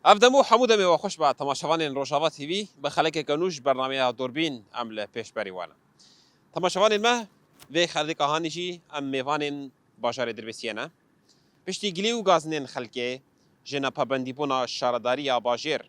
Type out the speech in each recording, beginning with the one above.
افدمو حمودمي وخوش با تماشاوان روجاوا تیوی به خلک کنوش برنامه دوربین عمل پیش بری وانا تماشاوان ما و خلک کهانی جی ام میوان بازار دربسیانه پشتی گلیو گازنین خلکه جنا پابندی بونا شارداری یا باجر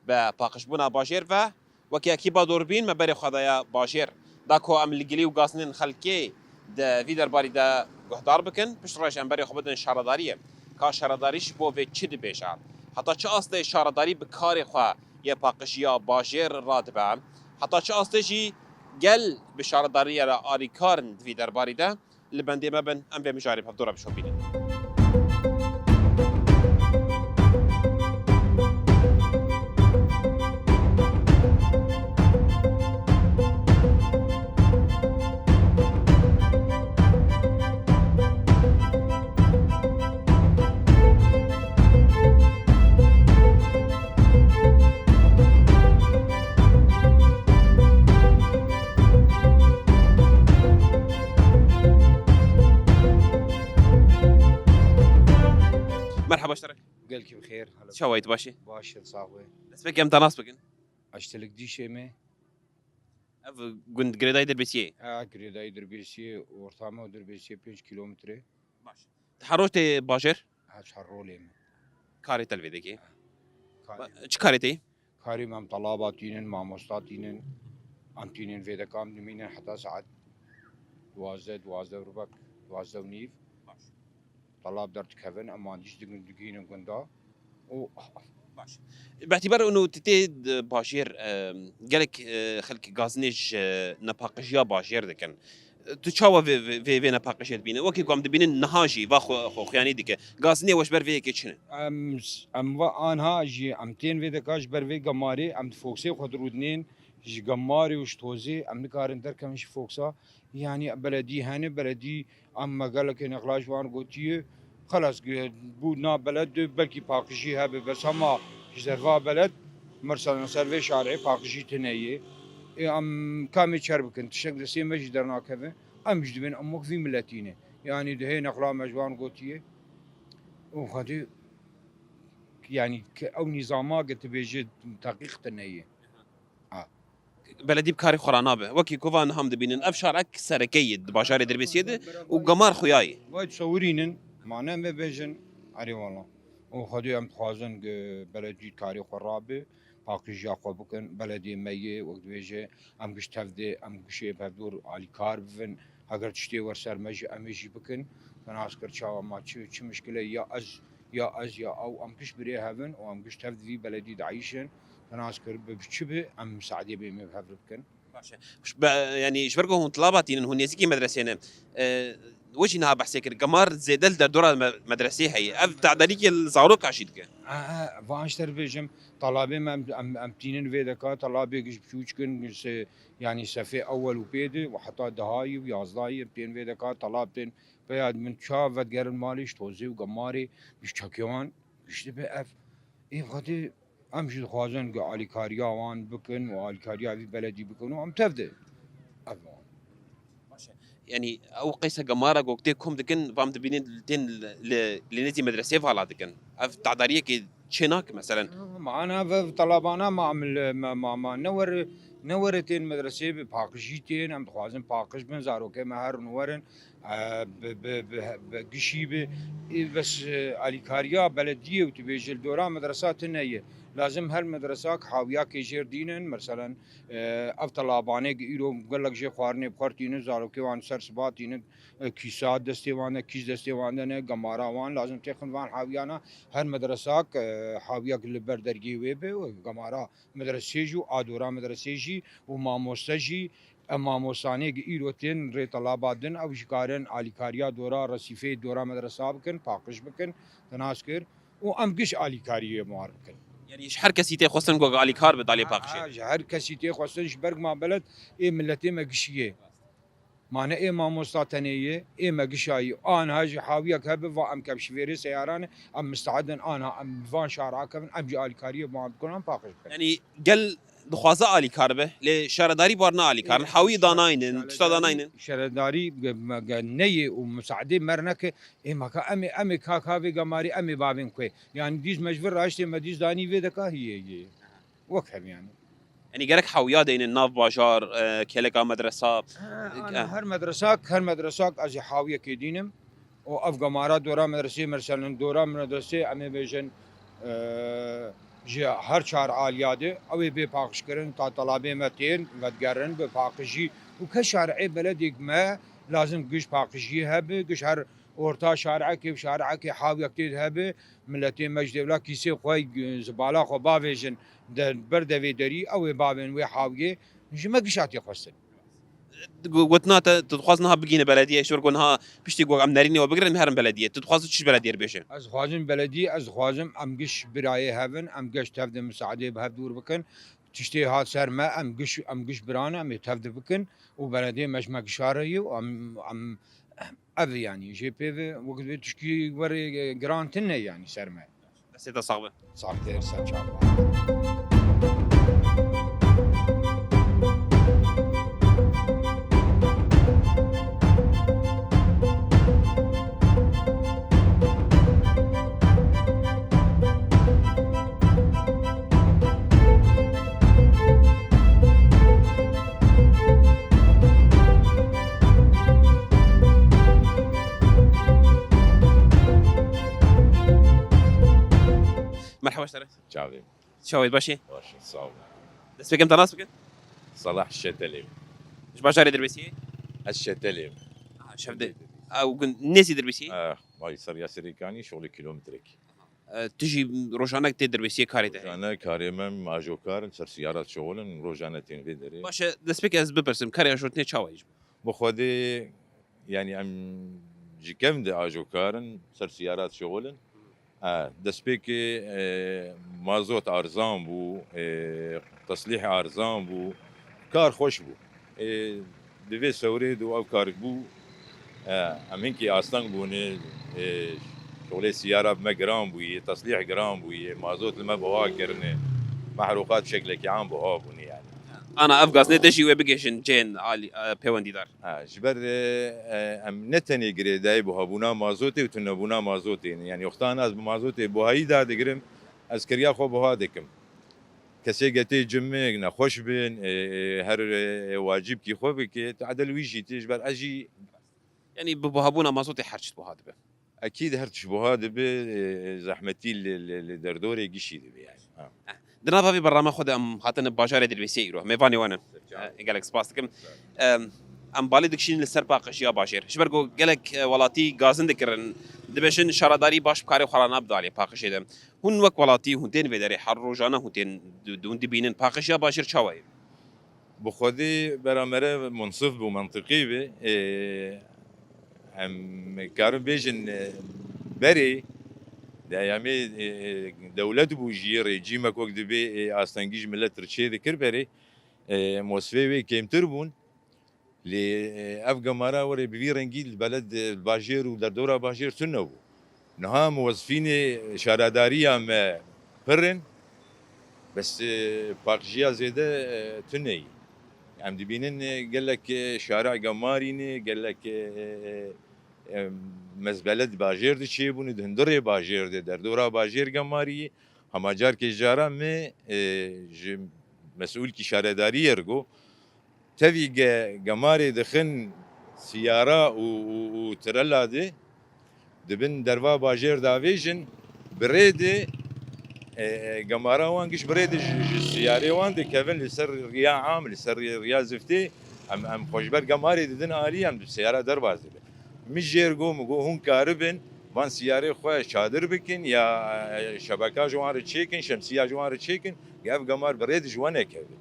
به پاکش بونا باجر و وکی با دوربین مبر خدایا باجر داکو ام گلیو گازنین خلکه د ویدر باری دا گهدار بکن پشت راش ام بری خبدن شارداریه کا شارداریش بو و چی دی بیشار حتی چه آسته شارداری به کار خواه یه پاکشیا باجر راد به حتی چه آسته جی گل به شارداری را آری کارن دوی درباری ده لبنده مبن ام به مجارب هفدورا بشو بینن مرحبا اشترك قالك بخير هلا شويت باشي باشر صاحبي اسمك امتى ناس بكن اشتلك دي شيمه اف كنت قريداي دربسيه قريدا يدير بيسي ورطامه ودير بيسي 5 كيلومتر ماشي تحرشت باجر هاش حرولي كاري تلفيدكي كاري ايش كاريتي كاري مام طلباتين مام مستاتين امتين في دكام نمين حتى ساعات دوازده ربك دوازده ونيف طلاب درت كفن اما ديش دقين قندا و ماشي باعتبار انه تتي باجير قالك خلك غازنيج نباقجيا باجير دكن تشاوا في نباقجيا بينا وكي قام دبين نهاجي واخو خياني ديك غازني واش بر في كيتشن ام انها جي امتين في دكاش برفي قماري ام فوكسي خضرودنين جي قماري وشتوزي ام نكارن دركمش فوكسا يعني بلدي هاني بلدي اما قالك نقلاش وان قوتيه خلاص بودنا بلد بلكي باقجي هابه بس هما جزرفا بلد مرسل سيرفي شارعي باقجي تنيه ام كامي شربكن تشك دسي مش درنا كذا ام جدبن امك في ملتينه يعني دهي نقلا مجوان قوتيه وخدي يعني او نظاما قلت بيجي تحقيق تنيه بلدي بكاري خرانابه وكي كوفان هم دبين افشار اكثر كيد باجار دربسيد وقمار خياي وايد تصورين معناه ما بيجن عري والله وخدي ام خوازن بلدي كاري خرابه باقي ياقوب بكن بلدي ميه وقت بيجي ام قش تفدي ام قش بهدور علي كاربن اگر تشتي ورسر مجي اميجي بكن انا عسكر شاو ما تشي مشكله يا از يا او ام قش بري هافن وام قش تفدي بلدي دعيشن انا عسكر بشبه ام سعدي بي بكن يعني شبركم طلاباتين هون يزكي مدرسينا وجهنا بحسيك قمار زيدل در دورة مدرسية هي أف تعدليك الزاروك عشيدك فانشتر بيجم طلابي ام تينن فيدكا طلابي قش بشوشكن يعني سفي اول وبيدي وحتى دهاي ويازداي بين فيدكا طلابتين بياد من شافت غير الماليش توزي وقماري مش تشكيوان قش تبي اف ايه غادي امشي خوازن علي كاريا وان بكن وعلي كاريا في بلدي بكن وام تفدي يعني او قيسه قمارة قوكتيكم دكن فام تبينين تين لنتي مدرسية فعلا دكن أف تعدليك تشيناك مثلا معنا في طلبانا ما عمل ما نورتين مدرسة بباقشيتين ام خوازن باقش بن زاروكي مهر نورن بقشيبه بس علي كاريا بلديه وتبيج الدورة مدرسات النية لازم هالمدرسات حاويا كيجير دينن مثلا اف طلبانه ايرو قال لك جي خوارني بخارتين زاروكي وان سرسباتين كيسات دستيوانه كيس دستيوانه قمارا وان لازم تاخذ وان حاويانا هالمدرسات حاويا كل بردرجي ويبه وقمارا مدرسيجو ادورا مدرسيجي وماموستجي اما موساني ايروتين ري طلابادن او شكارن علي كاريا دورا رصيفه دورا مدرسه بكن باقش بكن تناسكر وام قش علي كاريا مار بكن يعني شحر كسيتي خصن قو علي كار بدالي باقشي شحر كسيتي خصن شبرق ما بلد اي ملتي ما قشيه معنى ايه ما مستاتنيه ايه ما قشاي انا هاجي حاويك هب وام كبش فيري سياران ام مستعدن انا ام فان شارع كم ام جي علي كاريا ما بكون ام باقش يعني قل دخوازه علی کار به ل شارداری بارنا علی کارن حاوی داناینن تشتا داناینن شرداری نية ومساعدة مرنك إما أمي كاكا في جماري أمي بابين كوي يعني ديز مجبر راشتي ما ديز داني في دكا هي وكهم يعني يعني قالك حاويا دين الناف باشار كلكا مدرسة أنا هر مدرسة أزي حاوية كيدينم وأف جمارات دورا مدرسة مثلا دورا مدرسة أمي بيجن جي هر شهر عالياده أو بپاخش كرن تا طلابه متين ودگرن بپاخشی و كشارع بلدك ما لازم قش باقشي هبه قش هر اورتا شارع كيف شارع كي حاوي كتير هبه ملتين مجد ولا كيسي خوي زبالا خو بافيجن برده في دري او بابن وي حاويه مش ما قشات يخصن قلتنا تدخوازنها بقينا بلدية شو رقونها بيشتي قوة أمناريني وبقرن مهرم بلدية تدخواز تشش بلدية بيشن از خوازم بلدي از خوازم ام قش برايه هبن ام قش تفد مساعده بهب دور بكن تشتي هات سر ما ام قش برانا ام تفد بكن وبلدي مش مقشاري ام ابي يعني جي بي وقت تشكي وري جرانتنا يعني سر ما سيتا صعبة صعب ترسل ان شاء الله مرحبا اشتري جاوي شاويد باشي باش صعب دس بكم تناس بكم صلاح الشتلي ايش باشاري دربيسي الشتلي شفت او نسي دربيسي ما يصير ياسري كاني شغلي كيلومترك تجي روشانك تدربيسي كاري تاعي انا كاريما ماجو كارن صار سيارات شغل روجانتين في دري باشا دس بك از ببرسم كاري شوتني تشاويج بخودي يعني ام جي كم دي اجو كارن صار سيارات شغل دسبيك مازوت ارزان بو تصليح ارزان بو كار خوش بو دفي سوري دو او كار بو امينكي اصلا بوني شغلي سياره بما جرام بوي تصليح جرام بوي مازوت لما بواكرني محروقات بشكل عام بوها بوني يعني انا افغاز نتشي وبيجيشن جين علي بيوندي دار جبر ام نتني جريداي بوها بونا مازوتي وتنبونا مازوتي يعني اختان از بمازوتي بوهاي دا دقرم اسكريا خو بوها دكم كسي قتي جمي نخوش بين هر واجب كي خو بك تعدل ويجي تجبر اجي يعني بوهابونا ما صوتي حرشت بوهاد اكيد هرتش بوها دبي زحمتي اللي دردوري قشي دبي يعني درنا بابي برا خود ام خاطن باشار دربيسي يروح ميفاني وانا قالك سباستكم ام بالي دكشين لسر باقش يا باشير شبرقو قالك ولاتي غازن دكرن دبشن شراداري باش بكاري خلانا بدالي باقش دم هون وك ولاتي هون دين بدري حرو جانا هون دين دون دبينن باقش يا باشير شواي بخودي برامره منصف ومنطقي بي ام كارو بيجن بري دايامي دولت بوجي ريجيما كوك دبي استنجيج ملت رشي ذكر بري موسفي كيم تربون لأفغا وري بفيرنجي البلد الباجير ودردورا باجير تنو نها موظفين شارادارية ما برن بس باقجيا زيادة تني عم دبينن قال لك شارع قماريني قال لك مزبلد باجير دي شيبون دهندري باجير دي دردورا باجير قماري هما جار كي جارا مي مسؤول كي شاراداري يرجو تبي قماري دخن سيارة وترلا دي دبن دروا باجير دافيجن بريدي قمارا وانقش بريدي السيارة وان دي كيفن لسر ريا عام لسر ريا زفتي ام خوشبر قماري ددن آلي ام سيارة دربازي مش جيرجو مجو هون كاربن وان سيارة خواه شادر بكن يا شبكة جوار تشيكن شمسية جوار تشيكن يا قمار بريد جوانه كيفن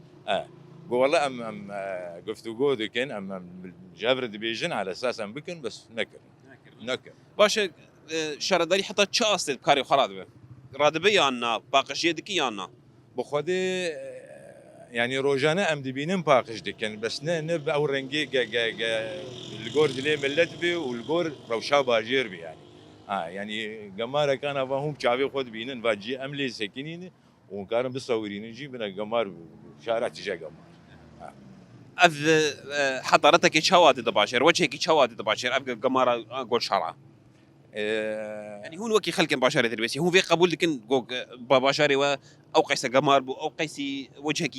والله ام قفتو جو دكن ام جابر دبيجن على اساس ام بكن بس نكر باشا شراداري حتى تشاستل بكاري خراد به رادبي يانا باقش يدك يانا بخودي يعني روجانا ام دبينن باقش دكن بس نب او رنجي الجور دلي ملت بي والجور روشا باجير بي يعني يعني قمارة كان فهم شعبي خود بينن فاجي املي سكنين ونكارن بصورين نجي من قمار شارع تجا قمار اف حضرتك شواد دباشر وجهك شواد دباشر ابقى قمارة اقول شرعه يعني هون وكي خلق باشر دربسي هون في قبول لكن باشري او قيس قمار او قيس وجهك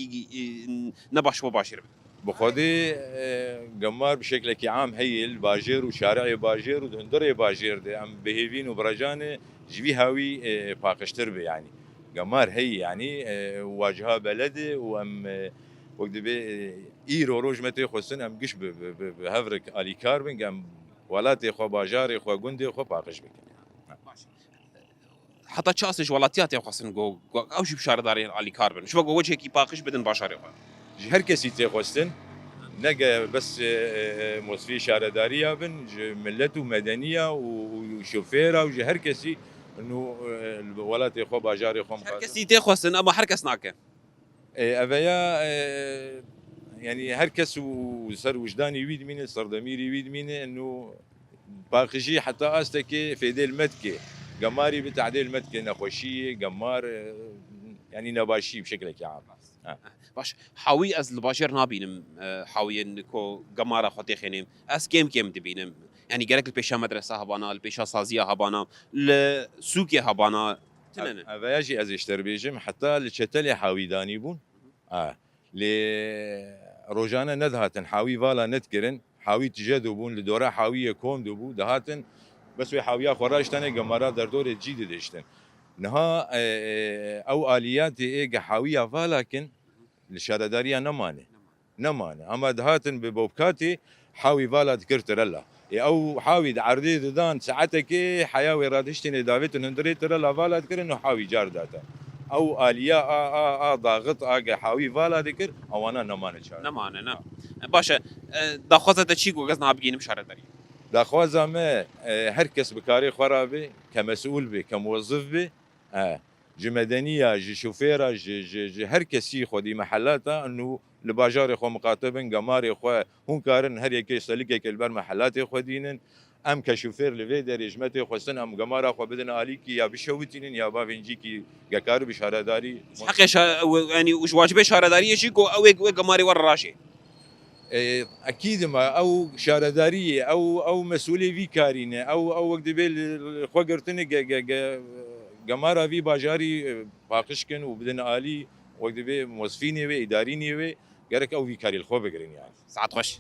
نباش مباشر بخودي قمار بشكل عام هي الباجير وشارع باجير ودهندر باجير دي ام بهيفين وبرجانه جبي هاوي باقشتر بي يعني قمار هي يعني واجهه بلدي وام وقت بي ايرو روج متي خصن ام قش بهفرك الي كاربن ام ولاتي خو باجاري خو جندي خو باقش بك حتى تشاسج ولاتيات يخصن جو او شي بشار داري علي كاربن شو بقى وجهك باقش بدن باشر هر كسي تي خصن نجا بس موظفي شارداريه بن ملته مدنيه وشوفيره وجي هر كسي انه ولاتي خو باجاري خو هركسي تخصن اما حركس ناكه افيا يعني هركس وصار وجداني يويد مين صار ضميري يويد مين انه باقي حتى استكي في ديل متكي قماري بتعديل متكي نخوشي قمار يعني نباشي بشكل عام باش حاوي از الباشر نابينم حاوي انكو قماره خوتي خينم اس كيم دبينم يعني قالك البيشا مدرسه هبانا البيشا سازيه هبانا السوق هبانا تنن افياجي از اشتربيجم حتى الشتل حاوي داني بون ل روجانا ندهاتن حاوي فالا نتكرن حاوي تجدبون لدورا حاويه كوم دبو دهاتن بس حاويه خوراج تاني قمارا در دور جديد دشتن نها او اليات ايه حاويه فالكن الشارداريه نمانه اما دهاتن ببوكاتي حاوي فالا ذكرترلا او حاوي عرضي دان ساعتك حياوي رادشتني دافيت هندريترلا فالا ذكر انه حاوي جار داتا او اليا ضاغط حاوي فالا ذكر او انا نمانه نعم باشا داخوزه تشيكو قصنا بقينم شارداريه داخوزه ما هركس بكاري خرابي كمسؤول به كموظف به جي مدنيه جي شوفيره جي هركسي خدي محلاته انه لباجار خو مقاطبن قماري خو هون كارن هر يكي سلكك البر محلات خدينن ام كشوفير لفيدر يجمتي خو سن ام قمارا خو بدن اليكي يا بشوتين يا بافنجيكي قكار بشارداري حق يعني وش واجبه شارداريه شيكو او قماري ور راشي اكيد ما او شارداريه او مسؤوليه في كارينه او وقت بال خو قرتني قمارا في باجاري باقشكن وبدن الي وقت بي موظفيني وي اداريني وي قالك او في كاري الخو بقرين يعني ساعات خوش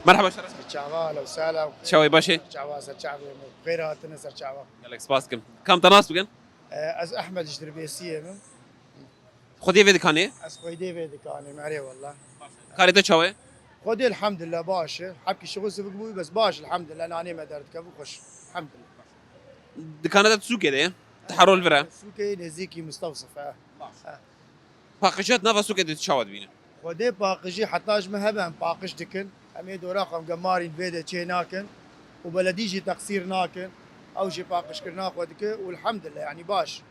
مرحبا شرف شعبا لو سالا شوي باشي شعبا سر شعبا غيرها تنسر شعبا قالك سباسكم كم تناس بقن از احمد جدربيسيه من خدي فيدي كاني از خويدي فيدي كاني معري والله كاريتا شوي خدي الحمد لله باش حبكي شغل سبق بوي بس باش الحمد لله انا ما درت كفو خش الحمد لله دكانات تسوق كده تحرر الفرا سوكي نزيكي مستوصف باقشات نفا سوق تشاود بينا خدي باقجي حتاج مهبه باقش دكن امي دو رقم قمارين فيدي تشي ناكن وبلديجي تقصير ناكن او شي باقش كرنا خدك والحمد لله يعني باش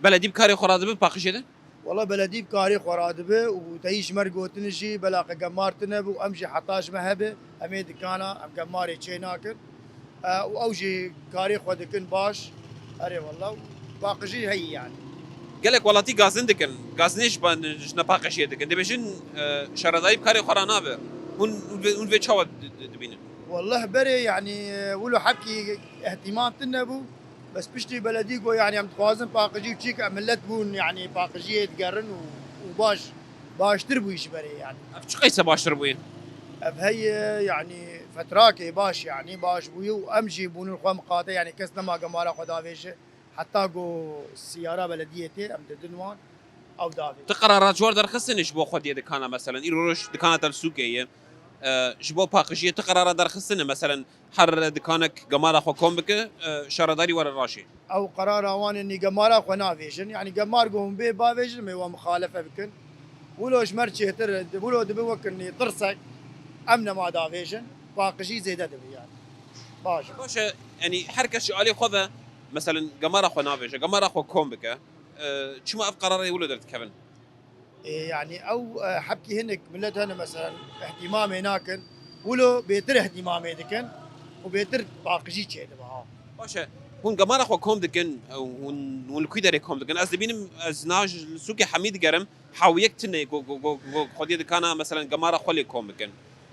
بلدي بكاري خرادبه باقشده والله بلدي بكاري خرادبه وتعيش مرقوتنشي بلاقي قمارتنا وامشي حطاش مهبه امي دكانا ام قماري تشي ناكن واوجي كاري خدكن باش اري والله باقجي هي يعني قالك والله تي غازندكن غازنيش بانش نباقش يدكن دبشن شرداي بكاري خرانابه هون في تشاود دبينا والله بري يعني ولو حبكي اهتمام تنبو بس بشتي بلديكو يعني عم توازن باقجي وشيك عملت بون يعني باقجي يتقرن باش تربو يشبري يعني شو قيسه باش تربوين هي يعني فتراكي باش يعني باش بويو وامشي بون الخوام قاطع يعني كسنا ما قمارا خدا فيش حتى جو السياره بلديتي ام دنوان او دافي تقرارات جوار در خصنش بو خد يدك انا مثلا يروش دكانات السوقيه ji bo paqijiyê tu qerara derxistin mesela her dikanek gemara xwe kom bike şaredarî were raşê. او قرار اوان اني قمارا خو نافيجن يعني قمار قوم بي بافيجن ما هو مخالفه بكن ولو شمرتشي تر ولو دبي وكني طرسك امنا ما دافيجن باقي زياده دبي يعني باش باشه yani herkes ji alî xwe ve mesela gemara xwe navêje gemara xwe kom bike çima ev qerarê wilo derdikevin. يعني او حبكي هنك ملت هنا مثلا اهتمام هناك ولو بيتر اهتمام دكن وبيتر باقي شيء دبا باشه hûn gemara xwe kom dikin hûn li kû derê kom dikin ez dibînim ez nah ji sûkê Hemîd gerim hawiyek tune xwediyê dikana mesela gemara xwe lê kom bikin.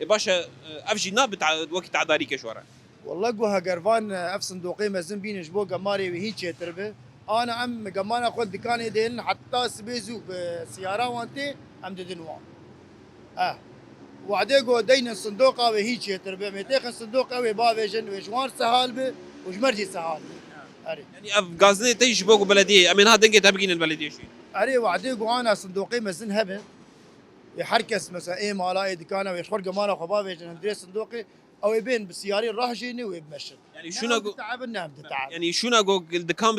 Başe ev jî nabe wekî teعدارî keş were. والله قوها قرفان اف صندوقي مزن بين جبو قماري وهي تشتربه انا ام قمانا خد دكان دين حتى سبيزو بسياره وانتي ام ددنوا وعدي قو دين الصندوق وهي تشتربه متيخ الصندوق او بافيجن وجوار سهال به وجمرجي سهال اري Yani ev gazne te ji bo belediyê em ê niha dengê te bigînin belediyê şî. اري وعدي قو انا صندوقي مزن هبه يحركس مثلا اي مالاي دكانه ويشخر قمانا خو بافيجن ندري صندوقي او يبين بالسياري راجيني ويبمشي Yani şuna go تعب النام تعب yani şuna go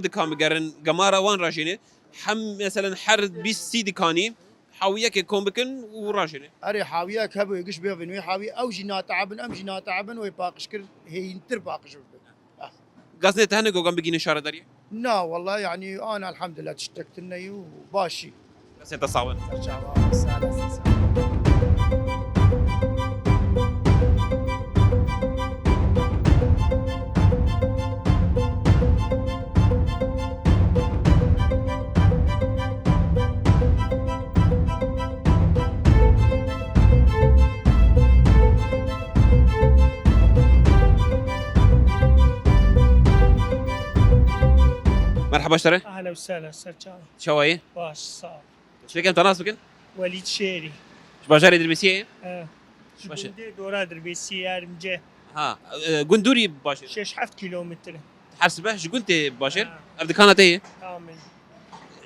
dikam gerin gemara wan rajînê hem mesela her 20 sî dikanî hawiyekê kom bikin û rajînê. اري حاوياك هبو يقش بيها بنوي حاوي او جينا تعبن ام جينا تعبن ويباقش كر هي ينتر باقش Gazne te hene go gam bigînin şaredarî. لا والله يعني انا الحمد لله تشتكت لنا وباشي Gazne te sağ ol. مرحبا اشتري اهلا وسهلا سرجان شوي باش صار شو كم تناس بكن وليد شيري باجاري دربيسيه باش باش. دورا دربي سيار مجه ها قندوري باشر 6 كيلومتر حسبه شو قلت باشر ارد كانت هي كامل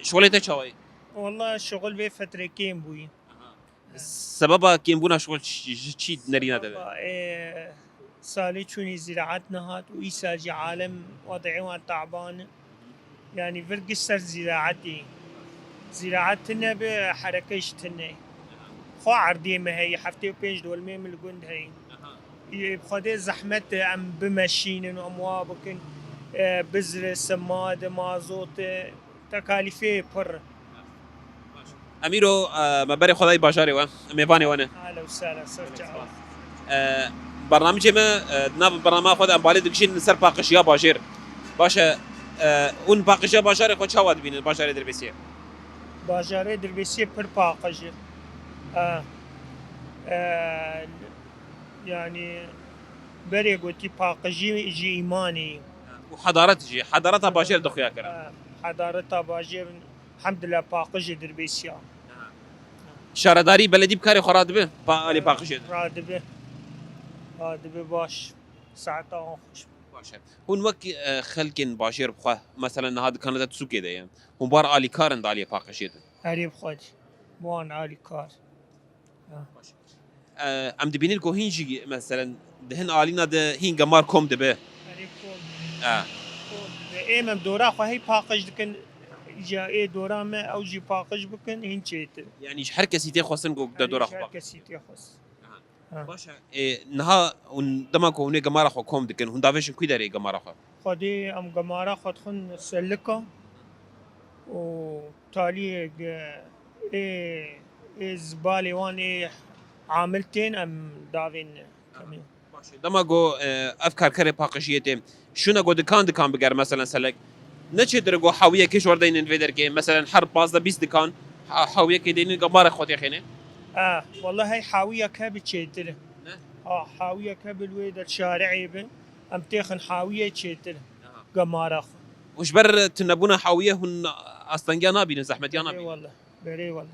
شغلته شوي والله الشغل بي فترة كيم بوي سببها كيم بونا شغل شي نرينا ده والله صالي شوني زراعة نهات وإيساجي عالم وضعي وان تعبان يعني فرقسر زراعتي زراعتنا بحركشتنا خو عردي ما هي حفتي وبيج دول ميم الجند هي بخدي زحمت ام بمشين واموابكن بزر سماد مازوت تكاليفي بر اميرو مباري خداي باجاري و ميفاني وانا اهلا وسهلا سرجع برنامج ما ناب برنامج خد ام بالي دكشين سر باقش يا باجير باشا اون باقش يا باجاري خو چاواد بين باجاري دربيسيه باجاري دربيسي بر باقج يعني بري قلتي باقجي جي ايماني وحضارتها حضارتها باجير دخيا كرا حضارتها باجير الحمد لله باقج دربيسيا شارداري بلدي بكاري خراد به بالي باقش رادبه باش ساعتها خوش باشه هون وك خلكن باجير بخوا مثلا هاد كانت تسوكي ده يعني هم بار الي كارن دالي باقشيت قريب خود وان عالي كار ام دبينيل كو هينجي مثلا دهن الينا ده هين جمار كوم ده به قريب كون اه ايمم دورا خو هي باقج دكن جا اي دورا ما او جي باقج بكن هين تشيت يعني هر كسي تي خوسن جو ده دورا خو كسي تخص باشه نها دما كو هني جمار خو كوم دكن هون دافش كوي داري جمار خو خدي ام جمارا خد خن سلكا و تالي اي زبالي واني عاملتين ام دافين كمين باشه دما جو افكار كره باقشيته شنو جو دكان بگر مثلا سلك نچه درگو حاویه کش وردین انفیدر که مثلا هر 15-20 دکان حاویه که دین جمار خودی خینه والله هي حاويه كابل تشيتر حاويه كابل ويد الشارعي بن ام تيخن حاويه تشيتر قمارخ وش بر تنبونا حاويه هن اصلا نابين زحمت بري نابين والله بري والله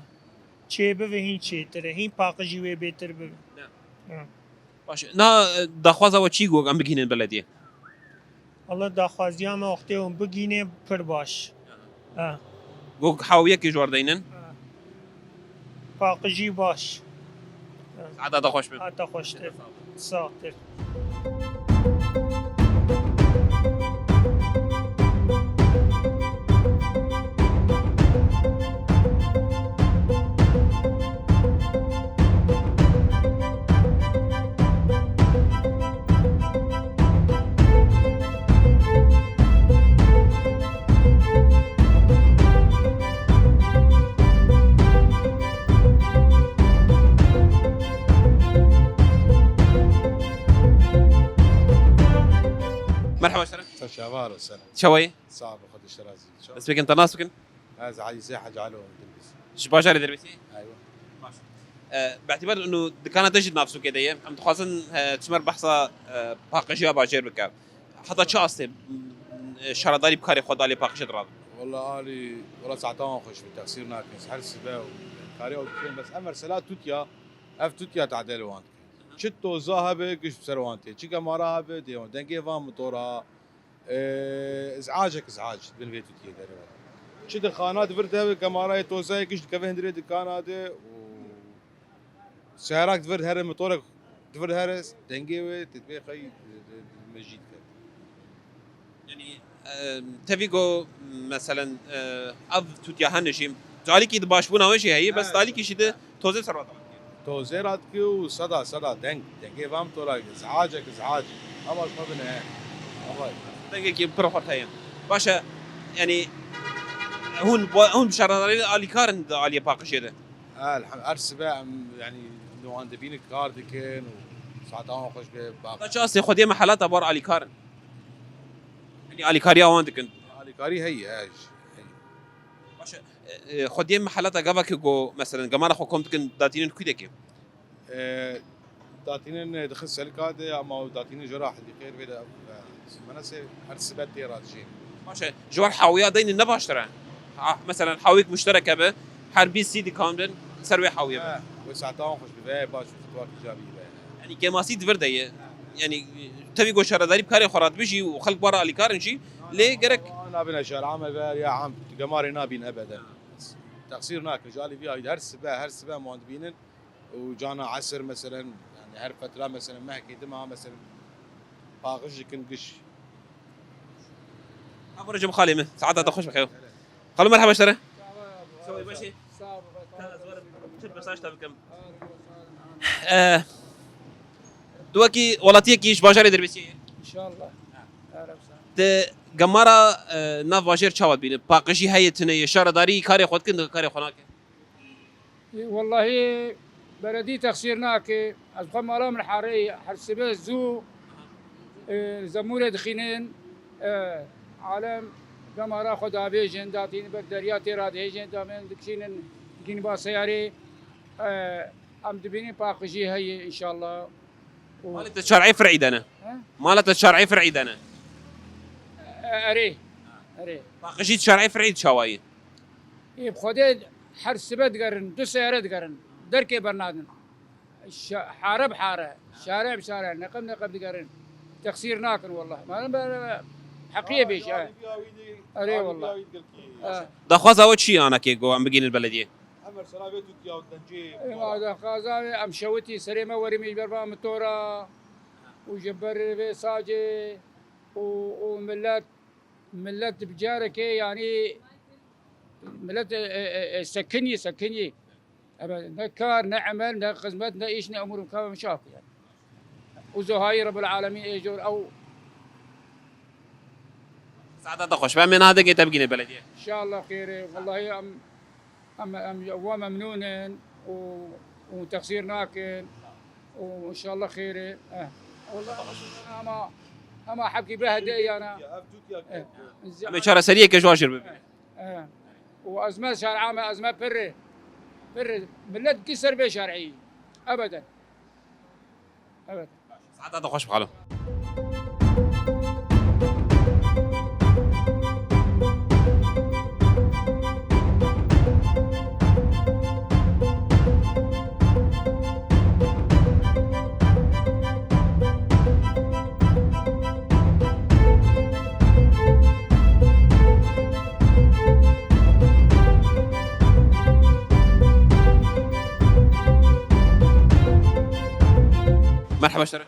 تشي بفهين تشيتر هين باقجي وي بيتر بف باشه نا دخوازا و چی گو ام بگینن بلدیه والله داخوازيا ما وقتهم بقيني پر باش گو حاویه کش وردینن باقجي باش سعادت خوش بم حتی خوشتر ساختر مرحبا شرف شباب السنة شوي صعب خد الشرازي اسمك انت ناس بكن هذا علي ساحة جعله تلبس شباشر دربسي ايوه باعتبار انه دكانه تجد نفسه كده ام تخاصن تسمر بحثا باقشيا باجر بك حتى شاسته شرداري بكاري خدالي باقش دراد والله آلي والله ساعتان خوش بالتقصير ناكنس حر سبا وكاري وكين بس امر سلا توتيا اف توتيا تعدل وانت شتو ذهب قش بسروانتي تشيكا مارا ديون دنجي فام موتورا ازعاجك ازعاج بين بيت توتيا دري شد الخانات فردها كمارا توزاي قش كفه هندري دكان هذا سيارات تفرد هرم موتورك تفرد هرس دنجي تتبي خي مجيد يعني تفيجو مثلا اف توتيا هنشيم تعالي كي باش بونا وشي هي بس تعالي كي شده توزي سرات توزيرات كيو صدا دنجي فام تورا ازعاجك ازعاج اما ما بنا الله دقيقة كي بروفات هي باشا يعني هون بشرداري الي كارن علي باقش ده الحمد ارسبا يعني لو عند بينك كارديكن وساعتها خوش باقي تا شاسته خدي محلات ابار علي كارن يعني علي كاريا وانتكن اليكاري هي ايش باشا خدي محلات جابك جو مثلا جماعه حكومتكن داتين كيدك داتين دخل سلكات اما داتين جراح اللي خير بدا مناسه ارسبا تيراجين باشا جوار حاويه دين النباش ترى مثلا حاويك مشتركه به حربي سيدي كامدن سروي حاويه وساعتها خوش بباي باش فتوات ايجابيه يعني كماسي دفرديه يعني تبي جو شرداري بكاري خرات بيجي وخلق برا علي كارن شي ليه قرك نابنا شهر عمل يا عم قماري نابين ابدا تقصير ناك رجالي فيها هر سبا مواندبين وجانا عسر مثلا يعني هر فتره مثلا ما حكيت معها مثلا باغش كنقش ابو رجب خالي ساعات تخش بخير خلوا مرحبا اشتري سوي ماشي دوكي ولاتيه كيش باجاري دربسي ان شاء الله ت جمارا ناف باجر چاوت بين باقشي هيتنه شرداري كاري خود كن كاري خناك والله بلدي تقصيرناك از خمارا من حاري حرسبه زو زموره دخينين عالم جمارا خدا بيجن داتين بدريات راد هيجن دامن دكشين دكين با سياري ام دبيني باقشي هي ان شاء الله مالت الشرعي فرعي دنا مالت الشرعي فرعي دنا اري باقشي شرعي فرعي شواي بخدي حرسبه دقرن دو سيارة دقرن دركي برنادن حارة بحارة شارع بشارع نقم دقرن تقصير ناكن والله ما حقيقة بيش اري والله دا خواز اول شي انا كي جو عم بقين البلديه امر سلابيتو يا ودنجي ما دا خازاوي ام شوتي سريمه ورمي بربا متورا وجبر في ساجي وملات بجارك يعني ملات سكني نكار نعمل نخدمت نعيشنا امور كما مشاف يعني وزهاي رب العالمين اجور او سعادة خوش من هذا كي تبقين البلديه ان شاء الله خير والله ام ممنون وتقصير ناكن وان شاء الله خير والله اما حكي بهدي انا اما شهر سريع كجواجر وازمه شهر عام ازمه بر ملت كسر بشرعي ابدا سعادة خوش بحاله مرحبا شرف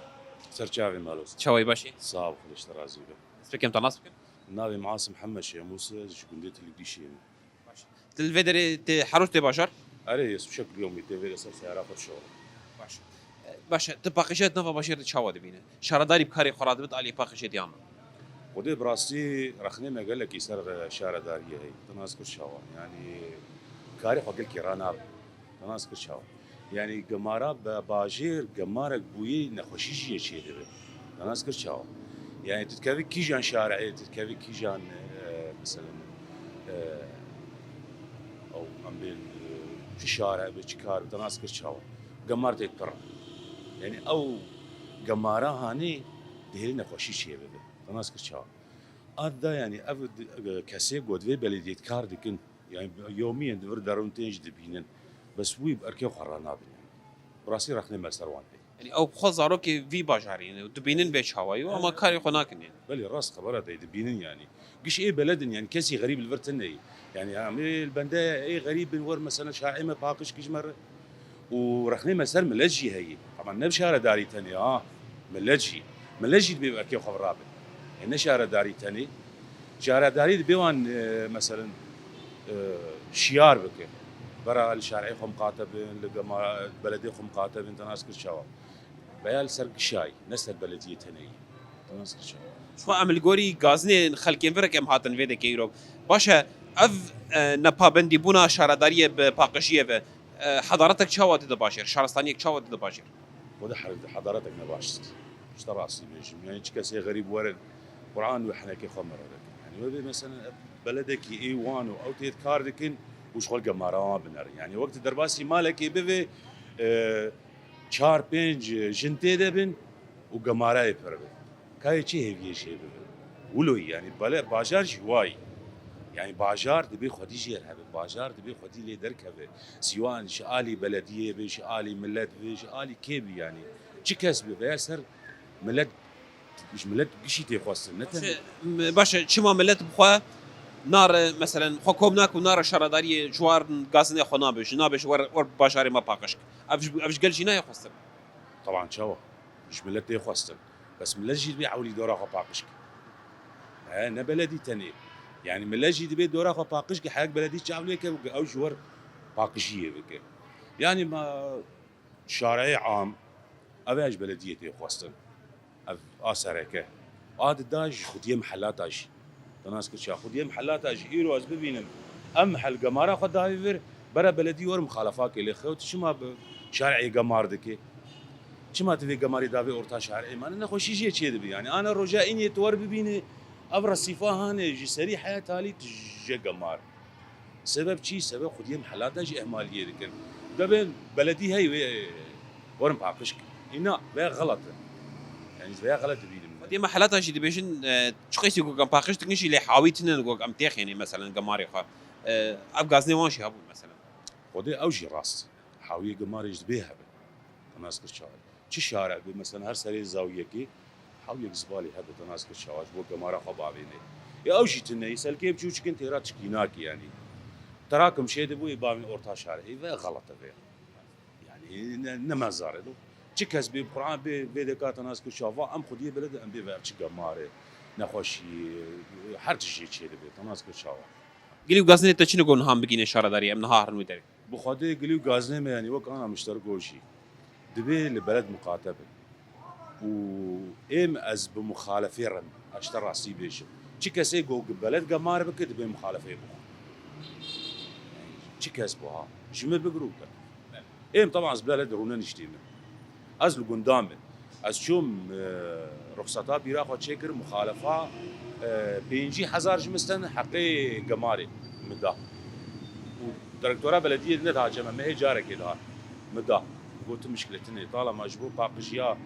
سرچاوی مالوس چاوی باشی صاحب خودش ترازی به سپیکم تناس بکن ناوی معاصم محمد شيموس جكوندي تلقيشين تلفدر تحرش تباشر اري بشكل يومي تيفي اساس سيارات الشغل باش تباقيشات نفا باشر تشاوا دبينه شارداري بكاري خراد بت علي باقيشات ياما ودي براسي رخني ما قال لك يسر شارع داريه هي تناسكر شاوا يعني كاري قال كيرانا تناسكر شاوا يعني قمارة باجير قمارك بوي نخوشيشي شي دبي تناسكر شاوا يعني تتكافي كيجان شارعي تتكافي كيجان مثلا او ام بين في الشارع بشكار تناسكر شاوا قمار تيتر يعني او قمارة هاني دهلي نخوشيشي ببي تناسكر شاوا هذا يعني افد كاسي قد في بلديه كار دكن يعني يوميا دبر دارون تنج دبينن بس وي باركي خرانا بين براسي رخني ما سروان يعني او بخوز كي في باجارين دبينن بيش هواي وما كاري خناكن يعني بلي راس خبره دبينن يعني قش ايه بلد يعني كسي غريب الفرتني يعني عامل البندا ايه غريب ور مثلا شاعي ما باقش كيش مره ورخني ما سر ملجي هي طبعا نبشاره داري تاني ملجي بيبقى كي خبر رابط يعني شارع داري تاني شارع داري بيوان مثلا شيار بك برا الشارعي خم قاتبين لقما بلدي خم قاتبين تناس كل شوا بيال سرق شاي نسل بلدية تاني تناس كل شوا شو عمل جوري غازني خلكين فرق ام هاتن فيدي كيروب باشا اف نبابندي بونا شارداريه باقشيه به حضارتك شوا دي باشر شارستانيك شوا دي باشر وده حضارتك نباشت اشترى اصلي بيجي يعني كاسي غريب ورد قرآن وحنا كي خمر يعني وبي مثلا بلدك ايوان او تيت كاردكن وش خلق مارا بنر يعني وقت درباسي مالك بيفي شار بينج جنتي دبن وقمارا يفرب كاي شي هي شيء ولو يعني بلا باجار جواي يعني باجار تبي خدي جير هذا باجار تبي خدي لي دركبه سيوان شالي بلديه بشالي ملت بشالي كيبي يعني شي كسب بيسر ملت مش ملت قشي تيخوصن باشا شما ملت بخوا نار مثلا حكومناك ونار شارداري جوار غازني خو نابش ور باشاري ما باقشك افش قال جينا يخصن طبعا شوا مش ملت تيخوصن بس ملجي بي عولي دورا خو باقشك انا بلدي تاني يعني ملجي دبي دورا خو باقشك حياك بلدي تعولي كيف او جوار باقشيه بك يعني ما شارعي عام ابيش بلديه تيخوصن آسرکه عاد داج خودی محلات اج تناس كرشا خودی محلات اج ايرو از ببینم ام محل قمارة خد دايفر برا بلدي ور مخالفات اللي خيوت شما بشارعي قمار دكي شما تبي قماري دافي اورتا شارعي ما انا خوشي شيء كذا دبي يعني انا رجائي تور ببيني ابرا الصفه هاني جي سري حياه تالي تجي قمار سبب شي سبب خودي محلات اج اهماليه دكن قبل بلدي هي ور مباقشك هنا بقى غلط يعني زي غلط بيدم دي محلات شي دبيشن تشخيسي جو كان باقش تكنشي لي حاويتن جو ام تيخ يعني مثلا قماري خا اب غازني وانشي هابو مثلا ودي اوجي راس حاوي قماري جدبيها تناس كرشاوي شي شارع مثلا هر سري زاويه كي حاوي زبالي هذا تناس كرشاوي بو قمارة خبابيني يا اوجي تني سلكي بجوج كنت رات كيناكي يعني تراكم شيء دبو يبامي اورتا شارعي غلط فيه يعني نما زاردو چکس بی قرآن بی دکات ناس کشافا ام خودی بلد ام بی ورچ گماره نخوشی هر چیزی چیه بی تناس کشافا گلیو غازني تشنو گون هم بگینه شارداري ام نهار نو داري بخاطر گلیو غازنه می يعني وقت انا مشترك گوشي دبي لبلد مقاتبه و ام از بمخالفه رم اشتر راسي بيش چکس جو بلد گماره بك دبي مخالفه بو چکس بوها جمه بگروك ام طبعا از بلد رونا نشتيمه از لقندامه از شوم رخصتا بيراق وتشكر مخالفه بينجي حزار جمستن حقي قماري مدا ودركتوره بلديه نتاجمه ما هي جارك لها مدا قلت مشكلتني طالما جبو باقجيا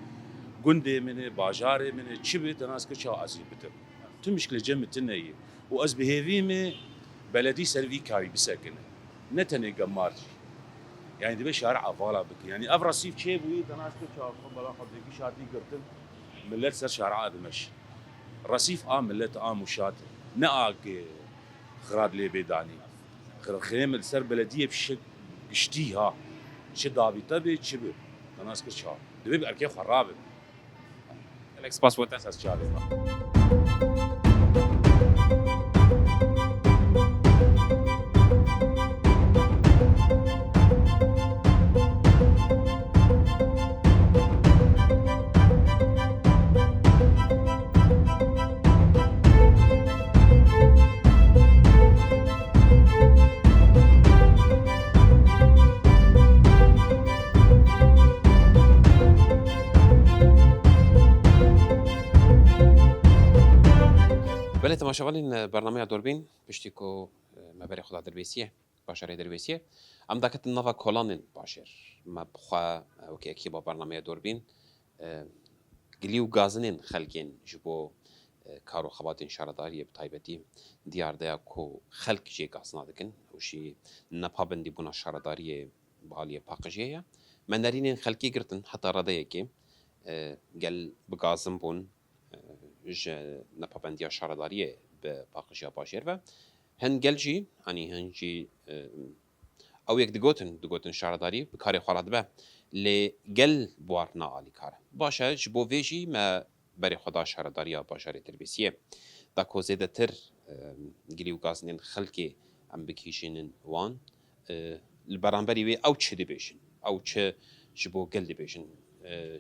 قندي من باجاري من تشبي تناس كشا ازي بتر تمشكله جمتني واز بهيفيمي بلدي سيرفي كاري بسكن نتني قمارجي يعني دبي شارع افالا بك يعني افرسيف شيء بوي تناس كشا بلا خديكي شاتي قرتن ملت سر شارع دمش رصيف ملت وشات ناق خراد لي بيداني خيم سر بلديه بشك قشتيها شدابي تبي تشبه ناس كل شهر دبي بأركي خرابة gelek spas bote. أساس شهر بله تماشاوانین برنامه دوربین پشتی کو مبری خدا دربیسیه باشاری دربیسیه ام دکت نوا کلانین باشر ما بخوا اوکی اکی با برنامه دوربین گلیو گازنین خلقین جبو کارو خباتین شارداری بتایبتی دیارده کو خلق جی گازنا دکن وشی نپابندی بونا شارداری بالی پاکجیه من دارین خلقی گرتن حتی راده کی گل بگازم بون ج نپابندی شارداری به پاکجیا باشر و هن گلجی انی هنجی او یک دگوتن شارداری بکاری خالد به لی گل بوارنا عالی کاره باشه جبو ویجی ما بری خدا شارداری باشاری تربیسیه دا کوزیده تر گلیو گازنین خلکی ام بکیشینن وان البرانبری وی او چه دی بیشن او چه جبو گل دی بیشن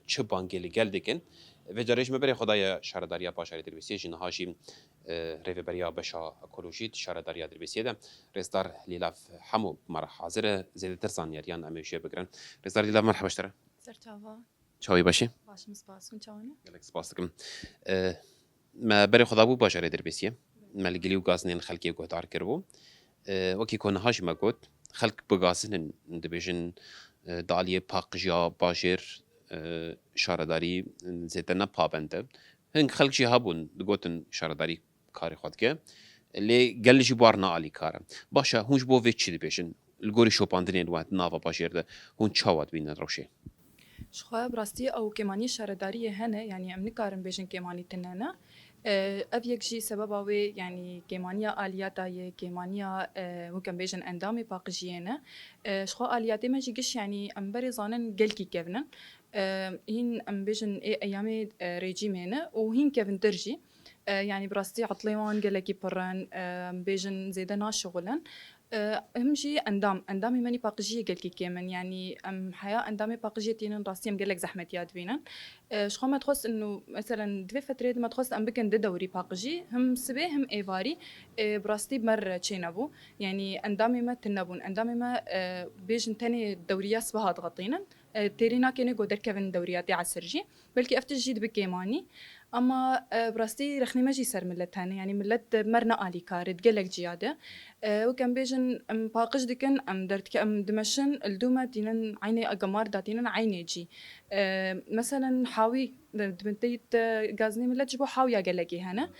چه بانگلی گل دیکن و جارش مبری خدای شارداری باشاری تربیسیه جنها هاشیم ریوبریا بشا اکولوژیت شارداری دربیسیه ده رزدار لیلاف حمو مرح حاضر زیده تر زانیاریان امیشه بگرن رزدار لیلاف مرحبا شتره سرتاوا چاوی باشی باشم سپاس كون چاونه گلک سپاس دکم ما بری خدا بو باشاری دربیسیه ما لگلیو گازنین خلکی گوهدار کربو وکی کن هاش ما گوت خلق بگازنین دبیجن دالیه پاقجیا باشر شارداری زیده نپابنده هنگ خلقی هابون دگوتن شارداری کاری خود که لی گلجی بارنا علی کارم باشه هونج بو وی چی دی بیشن الگوری شوپاندنین وقت ناوا باشرده هون چاواد بینن روشه شخوا براستي او كماني شارداريه هنا يعني ام نكارن بيجن كماني تنانا اف يكجي سبب اوي يعني كمانيا الياتا كمانيا ممكن بيجن اندامي باقجينا شخوا الياتي ما جيش يعني ام بري زانن جلكي كيفنن هين ام بيجن ايامي ريجيمينا وهين كيفن درجي يعني براستي عطليوان قالكي بران بيجن زيدنا شغلا اهم شيء اندامي ماني باقجيه قالكي كيمن يعني ام حياه اندامي باقجيه تينن راستيم قالك زحمه ياد بينن شخو ما تخص انه مثلا دفي فتره ما تخص ام بكن دوري باقجي هم سبي هم ايفاري براستي بمر تشينابو يعني اندامي ما تنبون اندامي ما بيجن تاني دوريات سبها غطينا تيرينا كيني قدر كيفن دورياتي على السرجي بلكي افتجيد بكيماني اما براستي رخني ماجي سر ملت هنا يعني ملت مرنا الي كارد قالك جياده وكان بيجن ام باقج دكن ام درت ام دمشن الدومه دينن عيني اقمار داتينن عيني جي مثلا حاوي دبنتيت غازني ملت جبو حاويا قالكي هنا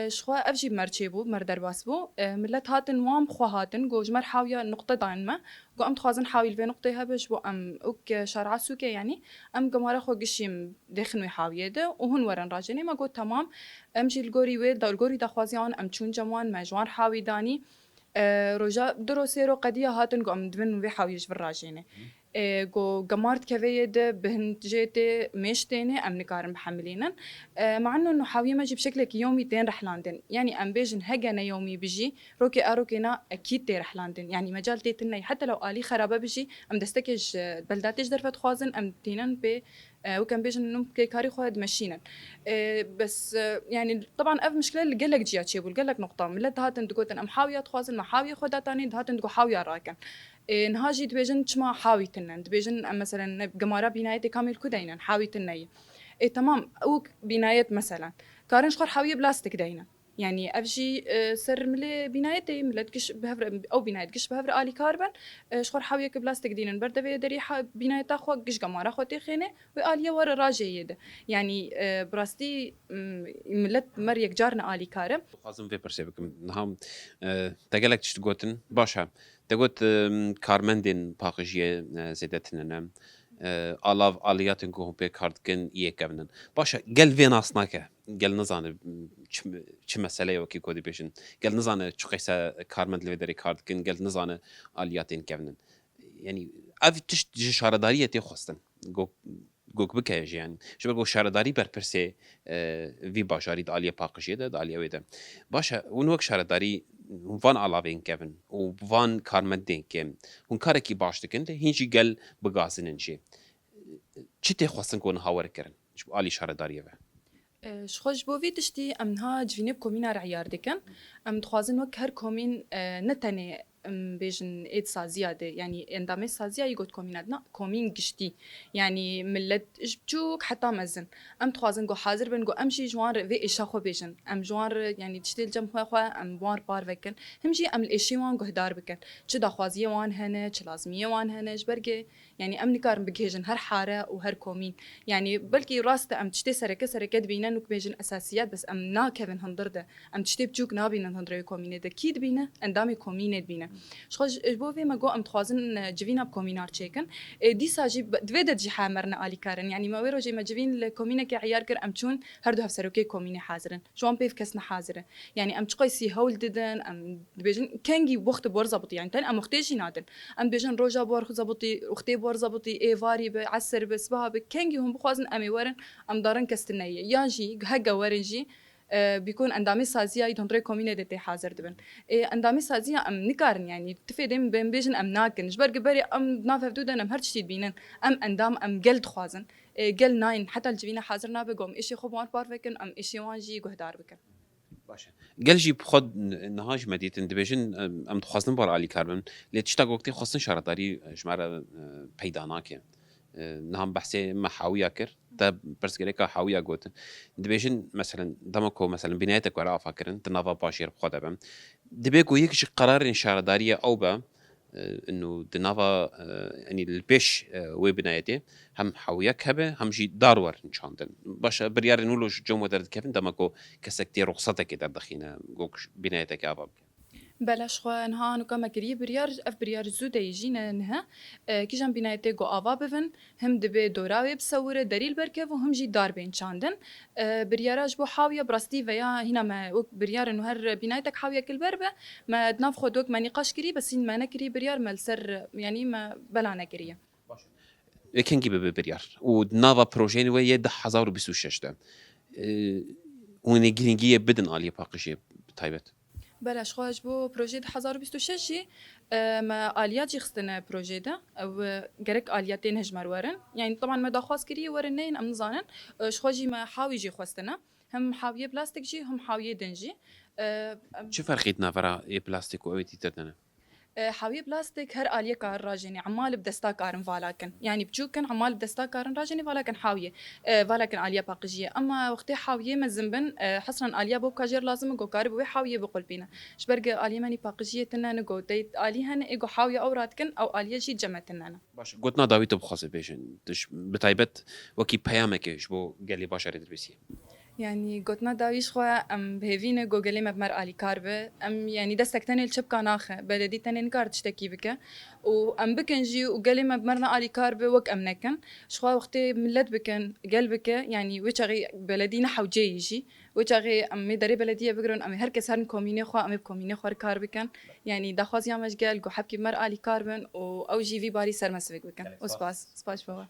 شخوا افجي مرچيبو مردر باسبو ملت هاتن وام خو هاتن جوج مر حاويا نقطه دانما جو ام تخازن حاوي في نقطه هبش بو ام اوك شارع سوكه يعني ام قماره خو قشيم دخنوي حاويده وهن ورن راجني ما قلت تمام امشي الجوري ويل دا الجوري دا خوازيان ام تشون جوان ما جوان حاوي داني رجا دروسيرو قديه هاتن قام دفن وحاويش بالراجينه جو قمارت كفيد بهن جيتي ميشتيني ام نكارن بحملينا مع انه حاويه ما جي بشكلك يومي تين رحلاندن يعني ام بيجن هجنا يومي بيجي روكي اروكينا اكيد تي رحلاندن يعني مجال تيتني حتى لو الي خرابه بيجي ام دستكج بلداتش درفت خوازن ام تينن ب وكان بيجن انه كاري خواد مشينا بس يعني طبعا اف مشكله اللي قالك جيات شي بقول لك نقطه ملت هاتن تقول ام حاويه تخوازن ما حاويه خدا تاني هاتن تقول حاويه راكن نهاجي دبيجن تشما حاوي تنن دبيجن مثلا قمارة بنايتي كامل كدينا حاوي تنية تمام او بناية مثلا كارنش خور حاوية بلاستيك دينا يعني افجي سر ملي بنايتي ملتكش بهفر او بنايتكش بهفر الي كاربن شخور حاوية كبلاستيك دينا برده دري بنايتا خو قش قمارة خو تخينه واليه ور راجي يده يعني براستي ملت مريك جارنا الي كارب خازم في برسيبكم نهم تقلك تشتغوتن باشا تقول كارمندين باقجيه زيدتنا الاف الياتن كو بي كارد كن يكفنن باشا قال فين اصناك قال نزان چ مساله وكي كودي بيشن قال نزان چقيسا كارمند ليدري كارد كن قال نزان الياتن كفنن يعني اف تشت شارداری تی خواستن گوک بکه یعنی شبر گو شارداری بر پرسه وی باشاری دالیه پاکشیه ده دالیه ویده باشه اون وقت شارداری وان علاوه کردن و وان کارمندین که اون کاری که باش دکن ده هیچی گل بگازنن چی چی تی خواستن کن هاور کردن شو عالی شارداریه و شخوش بو في تشتي امنها جفينيب كومينا رعيار دكن دخوازن وك هر كومين نتني بيجن ايد سازياده يعني اندامي سازيا يقول كوميناتنا كومين قشتي يعني ملت جبجوك حتى مزن دخوازن جو حاضر بن جو امشي جوار في اشاخو بيجن جوار يعني تشتي الجم خوا بوار بار بكن همجي الاشي وان جو هدار بكن تش دخوازيه وان هنا تش لازميه وان هنا جبرجي يعني نكار بجهجن هر حاره وهر كومين يعني بلكي راسته تشتي سركه بينا نك بيجن اساسيات بس نا كيفن هندرده تشتي بجوك نابين هندري كومينه ده كيد بينا اندامي كومينه بينا شخوش بو في ما جو تخوازن جوينا بكومينار تشيكن دي ساجي دويدت جي حامرنا الي كارن يعني ما ويرو جي ما جوين الكومينه كي عيار كر تشون هردو هفسروكي كومينه حاضرن شوان بيف كسنا حاضره يعني تشقيسي هول ددن بيجن كانجي وقت بورزبطي يعني تن مختيشي نادن بيجن روجا بور زبطي اختي بور زبطي ايفاري بعسر بسبها بكانجي هم بخوازن امي ورن دارن كستنيه ياجي هجا ورنجي بيكون اندامي سازيا يدندري كومينه دتي حاضر دبن اندامي سازيا نكارن يعني تفيدم بين بيجن ناكن جبر قبري نافه بدودن هرتشتي بينن اندام جلد خوازن جل ناين حتى الجبينه حاضر نابقوم اشي خوبان بارفكن اشي وانجي قهدار بكن باشه گل جی بخود نهاج مدیتن دبیجن تخواستن بار علی کاربن لی تشتا گوکتی خواستن شارداری شماره پیدا ناکه نهم بحثي ما حاوية كر ده برس كريكا حاوية قوت دبيجن مثلا دمكو مثلا بنايتك ولا فاكرن تنافا باشير بخدا بم دبيكو يكش قرار إن شاردارية أو با إنه دنافا يعني البيش وبنايته هم حاوية كهبة هم جي دارور نشاندن باش بريار نولوش جوم ودرد كيفن دمكو كسكتي رخصتك كده دخينا قوكش بنايتك أبا بلاش خو نها نو كما كري بريار اف بريار زوده يجينا نها كي جام بنايتي جو افا بفن هم دبي دوراوي بصوره دليل بركب وهم جي دار بين شاندن برياراج بو حاويه براستي فيا هنا ما بريار انه هر بنايتك حاويه كل بربه ما دناف خدوك ما نقاش كري بس ما نكري بريار ما السر يعني ما بلا نكريه كان جيب بريار ودنافا بروجين ويا 2026 ده ونجينجيه بدن عليه باقشي تايبت بلاش خواج بو بروجي 2026 ما آليات جيخستنا بروجي ده أو جرك آلياتين هجمر ورن يعني طبعا ما دخواز كري ورنين أم نزانن شخواجي ما حاوي جي خواستنا هم حاوية بلاستيك جي هم حاوية دنجي شو فرقيتنا فرا بلاستيك وأويتي تدنا حاوية بلاستيك هر آلية كار راجني عمال بدستا كارن فالاكن يعني بجوكن عمال بدستا كارن راجني فالاكن حاوية فالاكن آلية باقجية أما وقتي حاوية مزنبن حصرا آلية بو كاجر لازم نقو كارب وي حاوية بقول بينا شبرق آلية ماني باقجية تنا نقو ديت آلية هن إيقو حاوية أوراتكن أو آلية جي جمعتنا باش قلتنا داويتو بخاصة بيشن تش بتايبت وكي بيامك شبو قالي باشا دربيسي يعني قلتنا داويش خوا بهيفينا جوجلي مبمر علي كاربه يعني دستك تاني الشبكة ناخه بلدي تاني نكار تشتكي بك بكنجي وقالي مبمرنا علي كاربه وك نكن شخوا وقتي ملت بكن قلبك يعني وجهي بلدي نحو جيجي وجهي داري بلدية بقرن هركس هرن كوميني خوا بكوميني خوا كاربكن يعني دخواز يامش قال جو حبكي مر علي كاربن أو جي في باري سرمسفك بكن وسباس بوا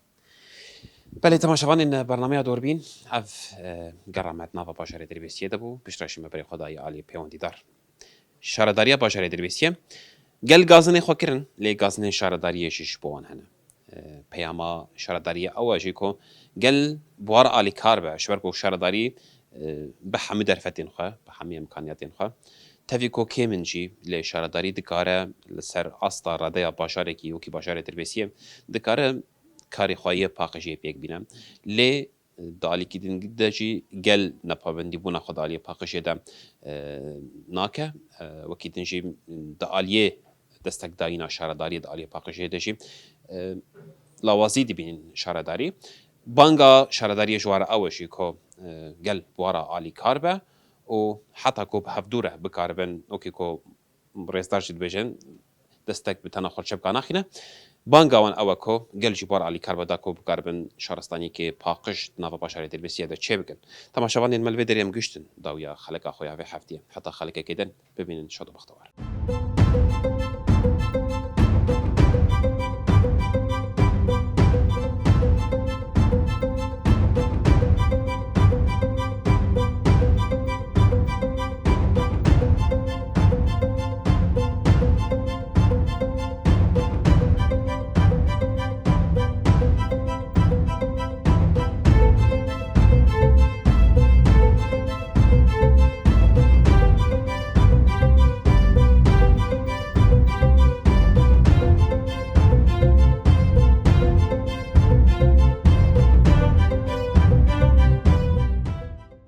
بله تماشاوان برنامه دوربین اف گرامت ناوا باشار دربیسیه دبو بشترشیم برای خدای عالی پیوندی دار شارداری باشار دربیسیه گل گازن خو کرن لی گازن شارداری شش بوان هنه پیاما شارداری اواجی کو گل بوار عالی کار به شبرکو شارداری به همه درفتین خو به همه امکانیاتین خو تفیکو کمنجی لی شارداری دکاره لسر استا رادیا باشار کی وکی باشار دربیسیه دکاره کاری خواهی پاکشی پیک بینم لی دالی کی دنگی گل نپابندی بونا خدالی پاکشی دم ناکه وکی دنجی دالیه دستک داینا شارداری دالی پاکشی دشی لوازی دی بین شارداری بانگا شارداری جوار اوشی کو گل بوارا عالی کاربه و حتی کو بهفدوره بکاربن اوکی کو رستارشید بجن دستک بتنا خورشب کاناخینه بانگاوان اوکو گل جبار علی کاربدا کو بکاربن شهرستانی که پاکش ناو باشاری دربیسیه ده چه بکن تماشاوان این ملوی دریم گشتن داویا خلق خویا و هفتیه حتی خلق کدن ببینن شاد و بختوار